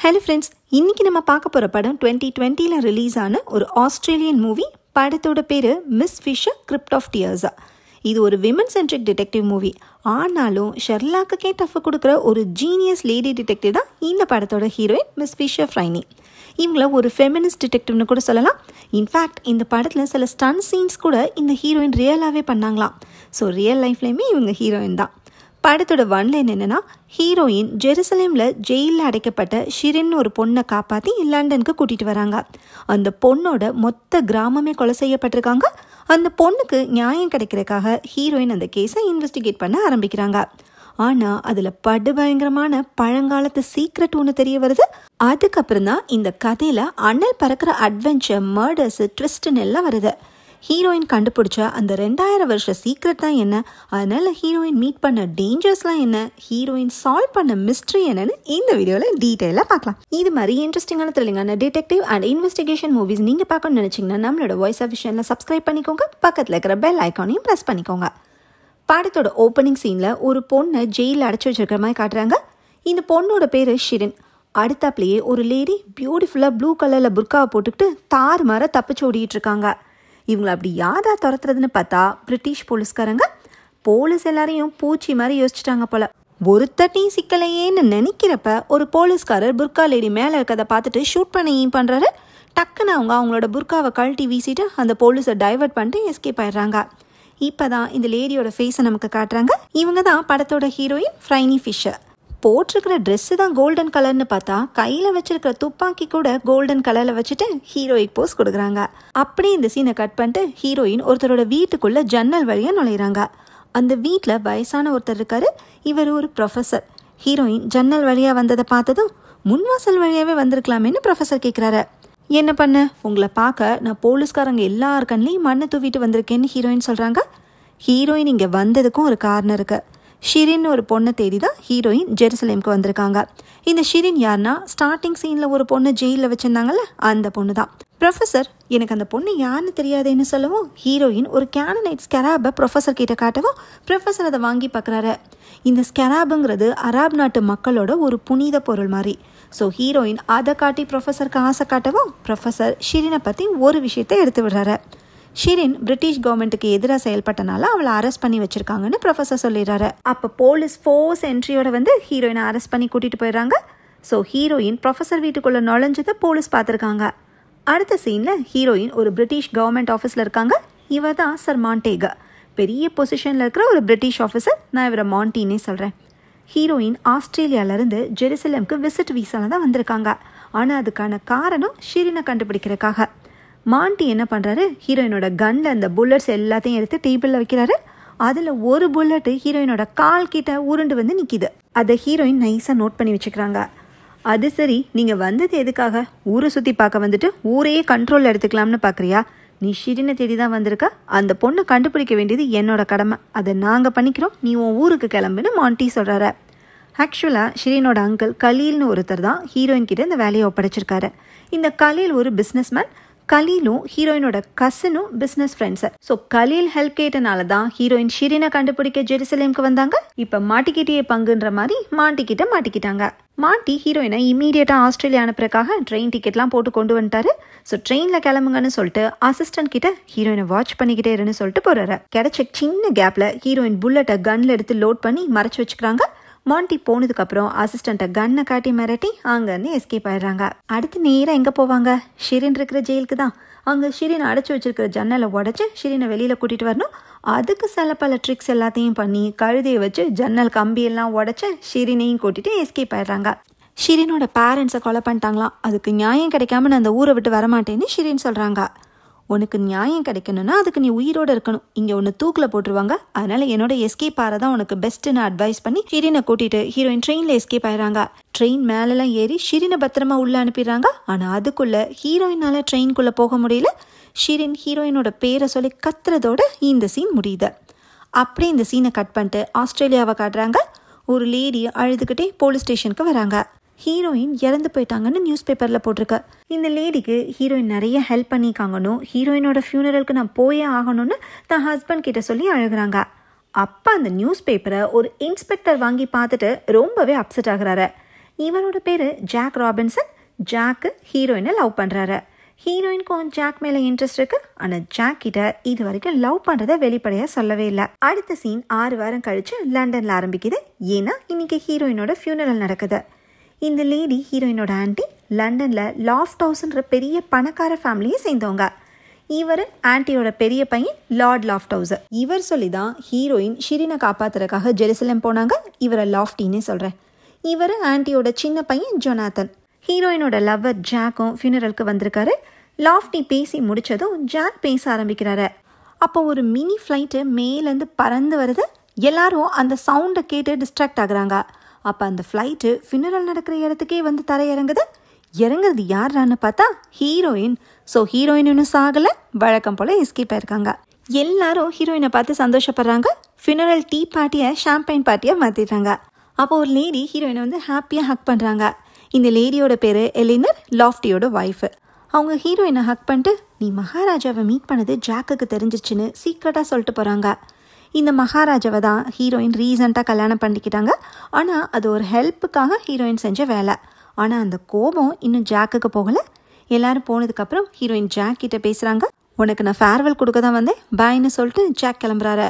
Hello friends, இன்றைக்கி நம்ம பார்க்க போகிற படம் 2020 ரிலீஸ் ஆன ஒரு ஆஸ்திரேலியன் மூவி. படத்தோட பேர் மிஸ் ஃபிஷர் கிரிப்ட் ஆஃப் டியர்ஸா. இது ஒரு விமன் சென்ட்ரிக் டிடெக்டிவ் மூவி. ஆனாலும் ஷெர்லாக்குக்கே டஃப் கொடுக்குற ஒரு ஜீனியஸ் லேடி டிடெக்டிவ் தான் இந்த படத்தோட ஹீரோயின் மிஸ் ஃபிஷர் ஃப்ரைனி. இவங்கள ஒரு ஃபெமினிஸ்ட் டிடெக்டிவ்னு கூட சொல்லலாம். இன்ஃபேக்ட் இந்த படத்தில் சில ஸ்டன் சீன்ஸ் கூட இந்த ஹீரோயின் ரியலாகவே பண்ணாங்களாம். ஸோ ரியல் லைஃப்லேயுமே இவங்க ஹீரோயின் தான். படத்தோட ஒன்லைன் என்னென்னா, ஹீரோயின் ஜெருசலேமில் ஜெயிலில் அடைக்கப்பட்ட ஷிரின்னு ஒரு பொண்ணை காப்பாற்றி லண்டனுக்கு கூட்டிகிட்டு வராங்க. அந்த பொண்ணோட மொத்த கிராமமே கொலை செய்யப்பட்டிருக்காங்க. அந்த பொண்ணுக்கு நியாயம் கிடைக்கிறதுக்காக ஹீரோயின் அந்த கேஸை இன்வெஸ்டிகேட் பண்ண ஆரம்பிக்கிறாங்க. ஆனால் அதில் படுபயங்கரமான பழங்காலத்து சீக்ரெட் ஒன்று தெரிய வருது. அதுக்கப்புறம் தான் இந்த கதையில் அனல் பறக்கிற அட்வென்ச்சர், மர்டர்ஸு, ட்விஸ்ட்டுன்னு எல்லாம் வருது. ஹீரோயின் கண்டுபிடிச்ச அந்த 2000 வருஷ சீக்ரெட் தான் என்ன, அதனால் ஹீரோயின் மீட் பண்ண டேஞ்சர்ஸ்லாம் என்ன, ஹீரோயின் சால்வ் பண்ண மிஸ்ட்ரி என்னன்னு இந்த வீடியோவில் டீட்டெயிலாக பார்க்கலாம். இது மாதிரி இன்ட்ரெஸ்டிங்கான த்ரில்லிங்கான டிடெக்டிவ் அண்ட் இன்வெஸ்டிகேஷன் மூவிஸ் நீங்கள் பார்க்கணும்னு நினச்சிங்கன்னா நம்மளோட வாய்ஸ் ஆஃப் விஷனில் சப்ஸ்கிரைப் பண்ணிக்கோங்க. பக்கத்தில் இருக்கிற பெல் ஐக்கானையும் ப்ரெஸ் பண்ணிக்கோங்க. படத்தோட ஓப்பனிங் சீனில் ஒரு பொண்ணை ஜெயிலில் அடைச்சி வச்சிருக்கிற மாதிரி காட்டுறாங்க. இந்த பொண்ணோட பேர் ஷிரின். அடுத்தாப்லேயே ஒரு லேடி பியூட்டிஃபுல்லாக ப்ளூ கலரில் புர்காவை போட்டுக்கிட்டு தாறு மாற தப்பிச்சு ஓடிட்டு இருக்காங்க. இவங்களை அப்படி யாரா துரத்துறதுன்னு பார்த்தா பிரிட்டிஷ் போலீஸ்காரங்க. போலீஸ் எல்லாரையும் பூச்சி மாதிரி யோசிச்சுட்டாங்க போல. ஒருத்தட்டையும் சிக்கலையேன்னு நினைக்கிறப்ப ஒரு போலீஸ்காரர் புர்கா லேடி மேலே இருக்கிறத பார்த்துட்டு ஷூட் பண்ண பண்ணுறாரு. டக்குன்னு அவங்களோட புர்காவை கழட்டி வீசிட்டு அந்த போலீஸை டைவர்ட் பண்ணிட்டு எஸ்கேப் ஆயிடுறாங்க. இப்போ தான் இந்த லேடியோட ஃபேஸை நமக்கு காட்டுறாங்க. இவங்க தான் படத்தோட ஹீரோயின் ஃப்ரைனி ஃபிஷர். போட்டிருக்கிற ட்ரெஸ்ஸு தான் கோல்டன் கலர்னு பார்த்தா கையில் வச்சிருக்கிற துப்பாக்கி கூட கோல்டன் கலரில் வச்சுட்டு ஹீரோயிக் போஸ் கொடுக்குறாங்க. அப்படியே இந்த சீனை கட் பண்ணிட்டு ஹீரோயின் ஒருத்தரோட வீட்டுக்குள்ளே ஜன்னல் வழியாக நுழையிறாங்க. அந்த வீட்டில் வயசான ஒருத்தர் இருக்காரு. இவர் ஒரு ப்ரொஃபஸர். ஹீரோயின் ஜன்னல் வழியாக வந்ததை பார்த்ததும் முன்வாசல் வழியாகவே வந்திருக்கலாமேன்னு ப்ரொஃபஸர் கேட்குறாரு. என்ன பண்ண, உங்களை பார்க்க நான் போலீஸ்காரங்க எல்லாருக்கன்லேயும் மண்ணை தூவிட்டு வந்திருக்கேன்னு ஹீரோயின் சொல்கிறாங்க. ஹீரோயின் இங்கே வந்ததுக்கும் ஒரு காரணம் இருக்குது. ஷிரின்னு ஒரு பொண்ணை தேடி தான் ஹீரோயின் ஜெருசலேமுக்கு வந்திருக்காங்க. இந்த ஷிரின் யாருன்னா, ஸ்டார்டிங் சீனில் ஒரு பொண்ணு ஜெயிலில் வச்சுருந்தாங்கல்ல, அந்த பொண்ணு தான். ப்ரொஃபஸர் எனக்கு அந்த பொண்ணு யாருன்னு தெரியாதுன்னு சொல்லவும் ஹீரோயின் ஒரு கேனனைட் ஸ்கெராபை ப்ரொஃபஸர் கிட்ட காட்டவும் ப்ரொஃபஸர் அதை வாங்கி பார்க்குறாரு. இந்த ஸ்கெராபுங்கிறது அரப் நாட்டு மக்களோட ஒரு புனித பொருள் மாதிரி. ஸோ ஹீரோயின் அதை காட்டி ப்ரொஃபஸருக்கு ஆசை காட்டவும் ப்ரொஃபஸர் ஷிரினை பற்றி ஒரு விஷயத்தை எடுத்து விடுறாரு. ஷிரின் பிரிட்டிஷ் கவர்மெண்ட்டுக்கு எதிராக செயல்பட்டனால அவளை அரெஸ்ட் பண்ணி வச்சிருக்காங்கன்னு ப்ரொஃபஸர் சொல்லிடுறாரு. அப்போ போலீஸ் ஃபோர்ஸ் என்ட்ரியோட வந்து ஹீரோயினை அரெஸ்ட் பண்ணி கூட்டிகிட்டு போயிடுறாங்க. ஸோ ஹீரோயின் ப்ரொஃபஸர் வீட்டுக்குள்ளே நுழைஞ்சதை போலீஸ் பார்த்துருக்காங்க. அடுத்த சீனில் ஹீரோயின் ஒரு பிரிட்டிஷ் கவர்மெண்ட் ஆஃபீஸில் இருக்காங்க. இவர் தான் சர் மாண்டேகா. பெரிய பொசிஷனில் இருக்கிற ஒரு பிரிட்டிஷ் ஆஃபீஸர். நான் இவரை மாண்டின்னே சொல்கிறேன். ஹீரோயின் ஆஸ்திரேலியாவிலேருந்து ஜெருசலேமுக்கு விசிட் வீசால தான் வந்திருக்காங்க. ஆனால் அதுக்கான காரணம் ஷிரினை கண்டுபிடிக்கிறதுக்காக. மாண்டி என்ன பண்ணுறாரு, ஹீரோயினோட கன்னில் அந்த புல்லட்ஸ் எல்லாத்தையும் எடுத்து டேபிளில் வைக்கிறாரு. அதில் ஒரு புல்லட்டு ஹீரோயினோட கால் கிட்ட உருண்டு வந்து நிற்கிது. அதை ஹீரோயின் நைஸாக நோட் பண்ணி வச்சுக்கிறாங்க. அது சரி, நீங்கள் வந்தது எதுக்காக? ஊரை சுற்றி பார்க்க வந்துட்டு ஊரையே கண்ட்ரோலில் எடுத்துக்கலாம்னு பார்க்குறியா? நீ ஷிரினை தேடி தான் வந்திருக்க. அந்த பொண்ணை கண்டுபிடிக்க வேண்டியது என்னோட கடமை. அதை நாங்கள் பண்ணிக்கிறோம். நீ உன் ஊருக்கு கிளம்புன்னு மாண்டி சொல்கிறாரு. ஆக்சுவலாக ஷிரினோட அங்கிள் கலீல்னு ஒருத்தர் தான் ஹீரோயின் கிட்ட இந்த வேலையை ஒப்படைச்சிருக்காரு. இந்த கலீல் ஒரு பிஸ்னஸ்மேன். கலீலும் ஹீரோயினோட கசினும் business friends. So Khalil help கேட்டனால தான் ஹீரோயின் ஷிரினை கண்டுபிடிக்க ஜெருசலேமுக்கு வந்தாங்க. இப்போ மாட்டிக்கிட்டே பங்குன்ற மாதிரி மாண்டிக்கிட்ட மாட்டிக்கிட்டாங்க. மாட்டி ஹீரோயினை இமீடியட்டாக ஆஸ்திரேலியா அனுப்புறதுக்காக ட்ரெயின் டிக்கெட்லாம் போட்டு கொண்டு வந்துட்டாரு. ஸோ ட்ரெயினில் கிளம்புங்கன்னு சொல்லிட்டு அசிஸ்டன்ட் கிட்ட ஹீரோயினை வாட்ச் பண்ணிக்கிட்டே இருன்னு சொல்லிட்டு போகிறாரு. கிடைச்ச சின்ன கேப்பில் ஹீரோயின் புல்லட்டை கன்னில் எடுத்து லோட் பண்ணி மறைச்சி வச்சுக்கிறாங்க. மாண்டி போனதுக்கப்புறம் அசிஸ்டண்ட்டை கன்னை காட்டி மிரட்டி அங்கேருந்து எஸ்கேப் ஆயிடுறாங்க. அடுத்து நேராக எங்கே போவாங்க? ஷிரின் இருக்கிற ஜெயிலுக்கு தான். அங்கே ஷிரினை அடைச்சி வச்சிருக்கிற ஜன்னலை உடச்சி ஷிரினை வெளியில் கூட்டிகிட்டு வரணும். அதுக்கு சில பல ட்ரிக்ஸ் எல்லாத்தையும் பண்ணி கழுதையை வச்சு ஜன்னல் கம்பியெல்லாம் உடச்சி ஷிரினையும் கூட்டிகிட்டு எஸ்கேப் ஆயிடுறாங்க. ஷிரினோட பேரண்ட்ஸை கொலை பண்ணிட்டாங்களாம். அதுக்கு நியாயம் கிடைக்காம நான் அந்த ஊரை விட்டு வரமாட்டேன்னு ஷிரின் சொல்கிறாங்க. உனக்கு நியாயம் கிடைக்கணும்னா அதுக்கு நீ உயிரோடு இருக்கணும். இங்கே ஒன்று தூக்கில் போட்டுருவாங்க. அதனால் என்னோட எஸ்கேப் ஆறதான் உனக்கு பெஸ்ட்டுன்னு அட்வைஸ் பண்ணி ஷிரினை கூட்டிகிட்டு ஹீரோயின் ட்ரெயினில் எஸ்கேப் ஆயிடுறாங்க. ட்ரெயின் மேலெலாம் ஏறி ஷிரினை பத்திரமா உள்ளே அனுப்பிடுறாங்க. ஆனால் அதுக்குள்ளே ஹீரோயினால் ட்ரெயின்குள்ளே போக முடியல. ஷிரின் ஹீரோயினோட பேரை சொல்லி கத்துறதோட இந்த சீன் முடியுது. அப்படியே இந்த சீனை கட் பண்ணிட்டு ஆஸ்திரேலியாவை காட்டுறாங்க. ஒரு லேடி அழுதுகிட்டே போலீஸ் ஸ்டேஷனுக்கு வராங்க. ஹீரோயின் இறந்து போயிட்டாங்கன்னு நியூஸ் பேப்பரில் போட்டிருக்க. இந்த லேடிக்கு ஹீரோயின் நிறைய ஹெல்ப் பண்ணிக்காங்கன்னு, ஹீரோயினோட ஃபியூனரலுக்கு நான் போயே ஆகணும்னு தன் ஹஸ்பண்ட் கிட்ட சொல்லி அழுகிறாங்க. அப்போ அந்த நியூஸ் பேப்பரை ஒரு இன்ஸ்பெக்டர் வாங்கி பார்த்துட்டு ரொம்பவே அப்செட் ஆகுறாரு. இவரோட பேர் ஜாக் ராபின்சன். ஜாக்கு ஹீரோயினை லவ் பண்ணுறாரு. ஹீரோயினுக்கும் ஜாக் மேலே இன்ட்ரெஸ்ட் இருக்கு. ஆனால் ஜாக் கிட்ட இது வரைக்கும் லவ் பண்ணுறதை வெளிப்படையாக சொல்லவே இல்லை. அடுத்த சீன் 6 வாரம் கழிச்சு லண்டனில் ஆரம்பிக்குது. ஏன்னா இன்னைக்கு ஹீரோயினோட ஃபியூனரல் நடக்குது. இந்த லேடி ஹீரோயினோட ஆன்ட்டி லண்டனில் லாஃப்ட் ஹவுஸ்ன்ற பெரிய பணக்கார ஃபேமிலியை சேர்ந்தவங்க. இவர் ஆன்ட்டியோட பெரிய பையன் லார்ட் லாஃப்ட் ஹவுஸ். இவர் சொல்லி தான் ஹீரோயின் ஷிரினை காப்பாத்துறதுக்காக ஜெருசலேம் போனாங்க. இவரை லாஃப்டின்னு சொல்கிறேன். இவர் ஆன்ட்டியோட சின்ன பையன் ஜொனாத்தன். ஹீரோயினோட லவ்வர் ஜாக்கும் ஃபியூனரலுக்கு வந்திருக்காரு. லாஃப்டி பேசி முடித்ததும் ஜாக் பேச ஆரம்பிக்கிறாரு. அப்போ ஒரு மினி ஃப்ளைட்டு மேலேருந்து பறந்து வருது. எல்லாரும் அந்த சவுண்டை கேட்டு டிஸ்ட்ராக்ட் ஆகுறாங்க. அப்போ அந்த ஃப்ளைட்டு ஃபியூனரல் நடக்கிற இடத்துக்கே வந்து தரையிறங்குது. இறங்குறது யாரான்னு பார்த்தா ஹீரோயின். ஸோ ஹீரோயின் இன்னும் சாகலை, வழக்கம் போல் எஸ்கேப் ஆயிருக்காங்க. எல்லாரும் ஹீரோயினை பார்த்து சந்தோஷப்படுறாங்க. ஃபியூனரல் டீ பார்ட்டியை ஷாம்பைன் பார்ட்டியாக மாற்றிடுறாங்க. அப்போ ஒரு லேடி ஹீரோயினை வந்து ஹாப்பியாக ஹக் பண்ணுறாங்க. இந்த லேடியோட பேர் எலினர், லாஃப்டியோட ஒய்ஃபு. அவங்க ஹீரோயினை ஹக் பண்ணிட்டு நீ மகாராஜாவை மீட் பண்ணது ஜாக்குக்கு தெரிஞ்சிச்சுன்னு சீக்கிரட்டாக சொல்லிட்டு போகிறாங்க. இந்த மகாராஜாவை தான் ஹீரோயின் ரீசெண்டாக கல்யாணம் பண்ணிக்கிட்டாங்க. ஆனால் அது ஒரு ஹெல்ப்புக்காக ஹீரோயின் செஞ்ச வேலை. ஆனால் அந்த கோபம் இன்னும் ஜாக்குக்கு போகலை. எல்லாரும் போனதுக்கப்புறம் ஹீரோயின் ஜாக் கிட்ட பேசுகிறாங்க. உனக்கு நான் ஃபேர்வெல் கொடுக்க தான் வந்தேன், பாய்ன்னு சொல்லிட்டு ஜாக் கிளம்புறாரு.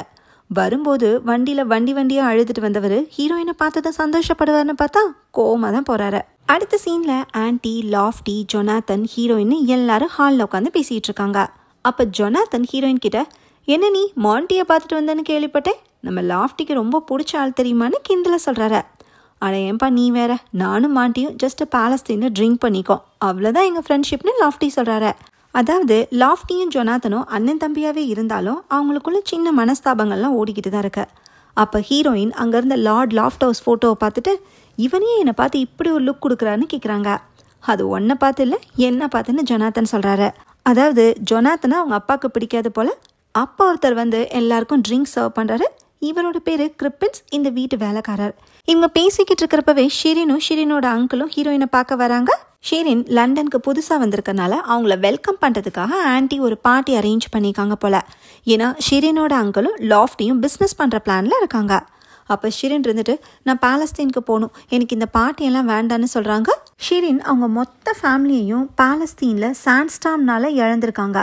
வரும்போது வண்டியில் வண்டியாக அழுதுட்டு வந்தவர் ஹீரோயினை பார்த்து தான் சந்தோஷப்படுவார்னு பார்த்தா கோவமாக தான் போகிறாரு. அடுத்த சீனில் ஆன்ட்டி, லாஃப்டி, ஜொனாத்தன், ஹீரோயின் எல்லாரும் ஹாலில் உட்காந்து பேசிகிட்டு இருக்காங்க. அப்போ ஜொனாத்தன் ஹீரோயின் கிட்ட என்ன நீ மாண்டியை பார்த்துட்டு வந்தேன்னு கேள்விப்பட்டேன், நம்ம லாஃப்டிக்கு ரொம்ப பிடிச்ச ஆள் தெரியுமான்னு கிண்டல சொல்கிறாரு. ஆனால் ஏன்பா நீ வேற, நானும் மாண்டியும் ஜஸ்ட் பாலஸ்தீனில் ட்ரிங்க் பண்ணிக்கோ, அவ்வளோதான் எங்கள் ஃப்ரெண்ட்ஷிப்னு லாஃப்டி சொல்கிறாரு. அதாவது லாஃப்டியும் ஜொனாத்தனும் அண்ணன் தம்பியாகவே இருந்தாலும் அவங்களுக்குள்ள சின்ன மனஸ்தாபங்கள்லாம் ஓடிக்கிட்டு தான் இருக்கு. அப்போ ஹீரோயின் அங்கேருந்த லார்ட் லாஃப்ட் ஹவுஸ் ஃபோட்டோவை பார்த்துட்டு இவனையே என்னை பார்த்து இப்படி ஒரு லுக் கொடுக்குறான்னு கேட்குறாங்க. அது ஒன்றை பார்த்து இல்லை என்ன பார்த்துன்னு ஜொனாத்தன் சொல்கிறாரு. அதாவது ஜொனாத்தனை அவங்க அப்பாவுக்கு பிடிக்காது போல். அப்பா ஒருத்தர் வந்து எல்லாருக்கும் ட்ரிங்க் சர்வ் பண்ணுறாரு. இவரோட பேர் கிரிப்பின்ஸ், இந்த வீட்டு வேலைக்காரர். இவங்க பேசிக்கிட்டு இருக்கிறப்பவே ஷிரினும் ஷிரினோட அங்கிளும் ஹீரோயினை பார்க்க வராங்க. ஷிரின் லண்டனுக்கு புதுசாக வந்திருக்கனால அவங்கள வெல்கம் பண்ணுறதுக்காக ஆன்ட்டி ஒரு பார்ட்டி அரேஞ்ச் பண்ணியிருக்காங்க போல். ஏன்னா ஷிரினோட அங்கிளும் லாஃப்டியும் பிஸ்னஸ் பண்ணுற பிளானில் இருக்காங்க. அப்போ ஷிரின் இருந்துட்டு நான் பாலஸ்தீனுக்கு போகணும், எனக்கு இந்த பார்ட்டியெல்லாம் வேண்டான்னு சொல்கிறாங்க. ஷிரின் அவங்க மொத்த ஃபேமிலியையும் பாலஸ்தீனில் சாண்ட்ஸ்டார்ம்னால இழந்திருக்காங்க.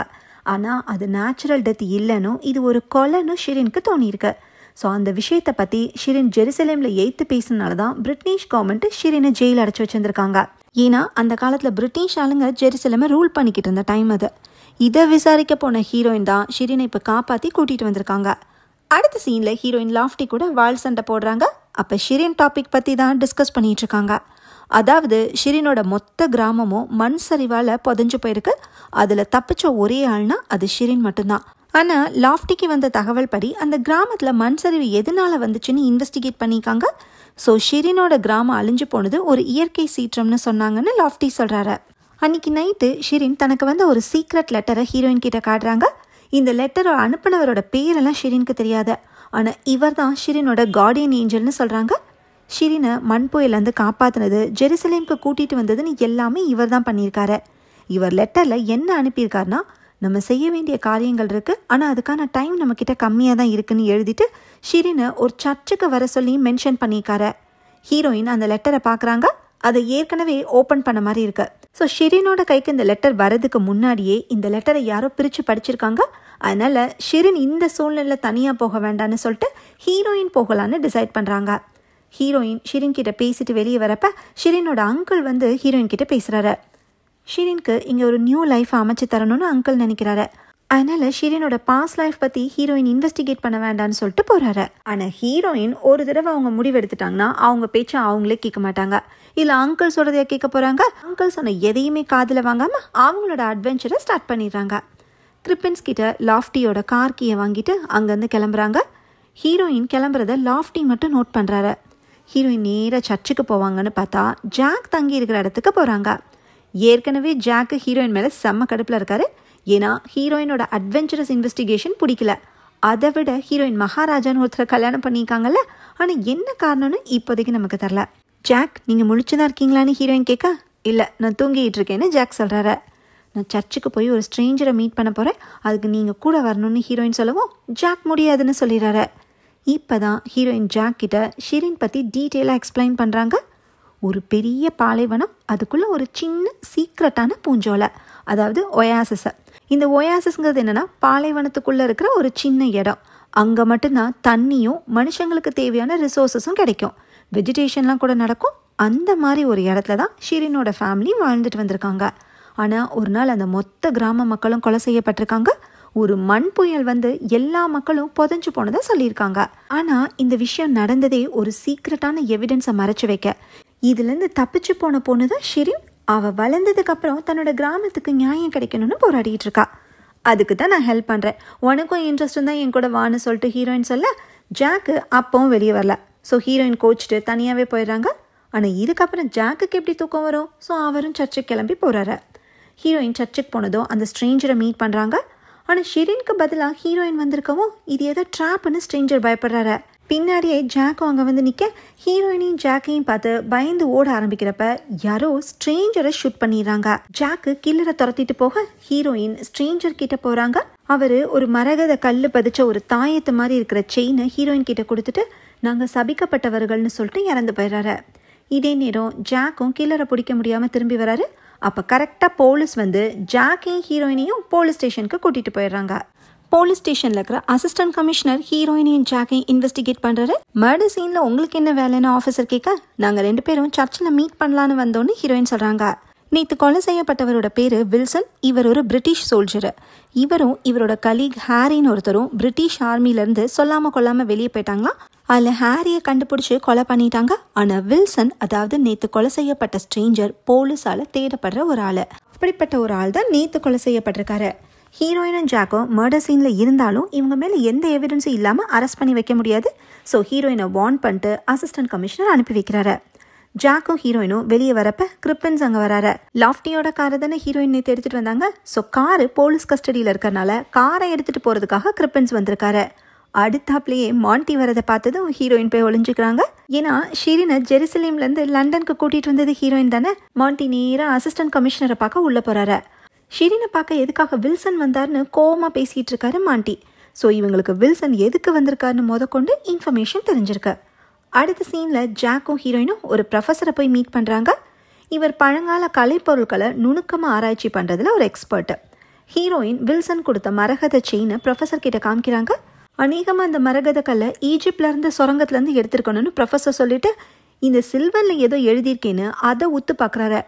ஆனால் அது நேச்சுரல் டெத் இல்லைன்னு இது ஒரு கொலைன்னு ஷிரினுக்கு தோணியிருக்கு. ஸோ அந்த விஷயத்தை பற்றி ஷிரின் ஜெருசலேமில் எய்த்து பேசினால தான் பிரிட்டிஷ் கவர்மெண்ட் ஷிரினை ஜெயில் அடைச்சி வச்சுருந்துருக்காங்க. ஏன்னா அந்த காலத்தில் பிரிட்டிஷ் ஆளுங்க ஜெருசலேமை ரூல் பண்ணிக்கிட்டு இருந்த டைம் அது. இதை விசாரிக்க போன ஹீரோயின் தான் ஷிரினை இப்போ காப்பாற்றி கூட்டிகிட்டு வந்திருக்காங்க. அடுத்த சீனில் ஹீரோயின் லாஃப்டி கூட வால் சண்டை போடுறாங்க. அப்போ ஷிரின் டாபிக் பற்றி தான் டிஸ்கஸ் பண்ணிகிட்டு இருக்காங்க. அதாவது ஷிரினோட மொத்த கிராமமும் மண் சரிவால் புதஞ்சு போயிருக்கு. அதில் தப்பிச்ச ஒரே ஆள்னா அது ஷிரின் மட்டும்தான். ஆனால் லாஃப்டிக்கு வந்த தகவல் படி அந்த கிராமத்தில் மண் சரிவு எதனால் வந்துச்சுன்னு இன்வெஸ்டிகேட் பண்ணியிருக்காங்க. ஸோ ஷிரினோட கிராமம் அழிஞ்சு போனது ஒரு இயற்கை சீற்றம்னு சொன்னாங்கன்னு லாஃப்டி சொல்கிறாரு. அன்றைக்கி நைட்டு ஷிரின் தனக்கு வந்த ஒரு சீக்ரெட் லெட்டரை ஹீரோயின் கிட்ட காட்டுறாங்க. இந்த லெட்டரை அனுப்பினவரோட பேரெல்லாம் ஷிரினுக்கு தெரியாது. ஆனால் இவர் தான் ஷிரினோட கார்டியன் ஏஞ்சல்னு சொல்கிறாங்க. ஷிரினை மண் புயலேருந்து காப்பாற்றினது, ஜெருசலேமுக்கு கூட்டிகிட்டு வந்ததுன்னு எல்லாமே இவர் தான் பண்ணியிருக்காரு. இவர் லெட்டரில் என்ன அனுப்பியிருக்காருனா, நம்ம செய்ய வேண்டிய காரியங்கள் இருக்குது, ஆனால் அதுக்கான டைம் நம்மக்கிட்ட கம்மியாக தான் இருக்குன்னு எழுதிட்டு ஷிரினை ஒரு சர்ச்சுக்கு வர சொல்லி மென்ஷன் பண்ணியிருக்காரு. ஹீரோயின் அந்த லெட்டரை பார்க்குறாங்க. அதை ஏற்கனவே ஓப்பன் பண்ண மாதிரி இருக்கு. ஸோ ஷிரினோட கைக்கு இந்த லெட்டர் வரதுக்கு முன்னாடியே இந்த லெட்டரை யாரோ பிரித்து படிச்சிருக்காங்க. அதனால் ஷிரின் இந்த சூழ்நிலையில் தனியாக போக வேண்டான்னு சொல்லிட்டு ஹீரோயின் போகலான்னு டிசைட் பண்ணுறாங்க. ஹீரோயின் ஷிரின் கிட்ட பேசிட்டு வெளியே வரப்ப ஷிரினோட அங்கிள் வந்து ஹீரோயின் கிட்ட பேசுகிறாரு. ஷிரினுக்கு இங்கே ஒரு நியூ லைஃப் அமைச்சு தரணும்னு அங்கிள் நினைக்கிறாரு. அதனால் ஷிரினோட பாஸ்ட் லைஃப் பற்றி ஹீரோயின் இன்வெஸ்டிகேட் பண்ண வேண்டான்னு சொல்லிட்டு போகிறாரு. ஆனால் ஹீரோயின் ஒரு தடவை அவங்க முடிவெடுத்துட்டாங்கன்னா அவங்க பேச்சை அவங்களே கேட்க மாட்டாங்க. இல்லை அங்கிள் சொல்கிறதையா கேட்க போகிறாங்க. அங்கிள் சொன்ன எதையுமே காதில் வாங்காமல் அவங்களோட அட்வென்ச்சரை ஸ்டார்ட் பண்ணிடுறாங்க. கிரிப்பின்ஸ் கிட்ட லாஃப்டியோட கார் கீயை வாங்கிட்டு அங்கேருந்து கிளம்புறாங்க. ஹீரோயின் கிளம்புறத லாஃப்டி மட்டும் நோட் பண்ணுறாரு. ஹீரோயின் நேராக சர்ச்சுக்கு போவாங்கன்னு பார்த்தா ஜாக் தங்கி இருக்கிற இடத்துக்கு போகிறாங்க. ஏற்கனவே ஜாக்கு ஹீரோயின் மேலே செம்ம கடுப்பில் இருக்காரு. ஏன்னா ஹீரோயினோட அட்வென்ச்சரஸ் இன்வெஸ்டிகேஷன் பிடிக்கல. அதை விட ஹீரோயின் மகாராஜான்னு ஒருத்தரை கல்யாணம் பண்ணியிருக்காங்கல்ல, ஆனால் என்ன காரணம்னு இப்போதைக்கு நமக்கு தரல. ஜாக் நீங்கள் முழிச்சுதான் இருக்கீங்களான்னு ஹீரோயின் கேட்க, இல்லை நான் தூங்கிட்டு இருக்கேன்னு ஜாக் சொல்கிறாரு. நான் சர்ச்சுக்கு போய் ஒரு ஸ்ட்ரேஞ்சரை மீட் பண்ண போகிறேன், அதுக்கு நீங்கள் கூட வரணும்னு ஹீரோயின் சொல்லவும் ஜாக் முடியாதுன்னு சொல்லிடுறாரு. இப்போ தான் ஹீரோயின் ஜாக் கிட்ட ஷிரின் பற்றி டீட்டெயிலாக எக்ஸ்பிளைன் பண்ணுறாங்க. ஒரு பெரிய பாலைவனம், அதுக்குள்ளே ஒரு சின்ன சீக்ரெட்டான பூஞ்சோலை, அதாவது ஒயாசிஸ். இந்த ஒயாசிஸ்ங்கிறது என்னென்னா பாலைவனத்துக்குள்ளே இருக்கிற ஒரு சின்ன இடம். அங்கே மட்டும்தான் தண்ணியும் மனுஷங்களுக்கு தேவையான ரிசோர்ஸஸும் கிடைக்கும், வெஜிடேஷன்லாம் கூட நடக்கும். அந்த மாதிரி ஒரு இடத்துல தான் ஷிரினோட ஃபேமிலி வாழ்ந்துட்டு வந்திருக்காங்க. ஆனால் ஒரு நாள் அந்த மொத்த கிராம மக்களும் கொலை செய்யப்பட்டிருக்காங்க. ஒரு மண் புயல் வந்து எல்லா மக்களும் புதைஞ்சு போனதை சொல்லியிருக்காங்க. ஆனால் இந்த விஷயம் நடந்ததே ஒரு சீக்ரெட்டான எவிடன்ஸை மறைச்சு வைக்க. இதுலேருந்து தப்பிச்சு போன பொண்ணு தான் ஷிரின். அவள் வளர்ந்ததுக்கப்புறம் தன்னோட கிராமத்துக்கு நியாயம் கிடைக்கணும்னு போராடிட்டு இருக்கா. அதுக்கு தான் நான் ஹெல்ப் பண்ணுறேன், உனக்கும் இன்ட்ரெஸ்ட் தான் என் கூட வான்னு சொல்லிட்டு ஹீரோயின் சொல்ல, ஜாக்கு அப்பவும் வெளியே வரல. ஸோ ஹீரோயின் கோச்சிட்டு தனியாகவே போயிடுறாங்க. ஆனால் இதுக்கப்புறம் ஜாக்குக்கு எப்படி தூக்கம் வரும்? ஸோ அவரும் சர்ச்சுக்கு கிளம்பி போகிறாரு. ஹீரோயின் சர்ச்சுக்கு போனதும் அந்த ஸ்ட்ரேஞ்சரை மீட் பண்ணுறாங்க. ஆனால் ஷிரினுக்கு பதிலாக ஹீரோயின் வந்திருக்கவும் இது ஏதோ ட்ராப்னு ஸ்ட்ரேஞ்சர் பயப்படுறாரு. பின்னாடியே ஜாக்கும் அங்கே வந்து நிற்க ஹீரோயினையும் ஜாக்கையும் பார்த்து பயந்து ஓட ஆரம்பிக்கிறப்ப யாரோ ஸ்ட்ரேஞ்சரை ஷூட் பண்ணிடுறாங்க. ஜாக்கு கில்லரை துரத்திட்டு போக ஹீரோயின் ஸ்ட்ரேஞ்சர் கிட்ட போகிறாங்க. அவர் ஒரு மரகத கல் பதிச்ச ஒரு தாயத்து மாதிரி இருக்கிற செயினை ஹீரோயின் கிட்ட கொடுத்துட்டு நாங்கள் சபிக்கப்பட்டவர்கள்னு சொல்லிட்டு இறந்து போயிடுறாரு. இதே நேரம் ஜாக்கும் கில்லரை பிடிக்க முடியாமல் திரும்பி வராரு. அப்போ கரெக்டாக போலீஸ் வந்து ஜாக்கையும் ஹீரோயினையும் போலீஸ் ஸ்டேஷனுக்கு கூட்டிகிட்டு போயிடுறாங்க. போலீஸ் ஸ்டேஷனில் இருக்கிற அசிஸ்டன்ட் கமிஷனர் ஹீரோயினையும் ஜாக்கையும் இன்வெஸ்டிகேட் பண்ணுறாரு. மர்டர் சீனில் உங்களுக்கு என்ன வேலைன்னு ஆஃபீஸர் கேட்க, நாங்கள் 2 பேரும் சர்ச்சில் மீட் பண்ணலான்னு வந்தோன்னு ஹீரோயின் சொல்கிறாங்க. நேற்று கொலை செய்யப்பட்டவரோட பேர் வில்சன். இவர் ஒரு பிரிட்டிஷ் சோல்ஜரு. இவரும் இவரோட கலீக் ஹாரின்னு ஒருத்தரும் பிரிட்டிஷ் ஆர்மியிலேருந்து சொல்லாமல் கொள்ளாமல் வெளியே போயிட்டாங்களாம். அதில் ஹாரியை கண்டுபிடிச்சி கொலை பண்ணிட்டாங்க. ஆனால் வில்சன், அதாவது நேற்று கொலை செய்யப்பட்ட ஸ்ட்ரேஞ்சர், போலீஸால் தேடப்படுற ஒரு ஆள். அப்படிப்பட்ட ஒரு ஆள் தான் நேற்று கொலை செய்யப்பட்டிருக்காரு. ஹீரோயினும் ஜாக்கும் மர்டர் சீனில் இருந்தாலும் இவங்க மேலே எந்த எவிடன்ஸும் இல்லாமல் அரெஸ்ட் பண்ணி வைக்க முடியாது. ஸோ ஹீரோயினை வார்ன் பண்ணிட்டு அசிஸ்டன்ட் கமிஷனர் அனுப்பி வைக்கிறாரு. ஜாக்கும் ஹீரோயினும் வெளியே வரப்ப கிரிப்பன்ஸ் அங்கே வராரு. லாஃப்டியோட காரை தானே ஹீரோயின் நேற்று எடுத்துகிட்டு வந்தாங்க. ஸோ காரு போலீஸ் கஸ்டடியில் இருக்கிறனால காரை எடுத்துகிட்டு போகிறதுக்காக கிரிப்பன்ஸ் வந்திருக்காரு. அடுத்தாப்லேயே மாண்டி வரதை பார்த்ததும் ஹீரோயின் போய் ஒளிஞ்சுக்கிறாங்க. ஏன்னா ஷிரினை ஜெருசலேம்லேருந்து லண்டனுக்கு கூட்டிகிட்டு வந்தது ஹீரோயின் தானே. மாண்டி நேராக அசிஸ்டன்ட் கமிஷனரை பார்க்க உள்ளே போகிறாரு. ஷிரினை பார்க்க எதுக்காக வில்சன் வந்தார்னு கோவமாக பேசிகிட்டு இருக்காரு மாண்டி. ஸோ இவங்களுக்கு வில்சன் எதுக்கு வந்திருக்காருன்னு முதற்கொண்டு இன்ஃபர்மேஷன் தெரிஞ்சிருக்கு. அடுத்த சீனில் ஜாக்கும் ஹீரோயினும் ஒரு ப்ரொஃபஸரை போய் மீட் பண்ணுறாங்க. இவர் பழங்கால கலைப்பொருட்களை நுணுக்கமாக ஆராய்ச்சி பண்ணுறதுல ஒரு எக்ஸ்பர்ட்டு. ஹீரோயின் வில்சன் கொடுத்த மரகத செயினை ப்ரொஃபஸர் கிட்ட காமிக்கிறாங்க. அநேகமாக அந்த மரகத கல்லை ஈஜிப்ட்லேருந்து சுரங்கத்துலேருந்து எடுத்துருக்கணும்னு ப்ரொஃபஸர் சொல்லிட்டு இந்த சில்வரில் ஏதோ எழுதியிருக்கேன்னு அதை உத்து பார்க்குறாரு.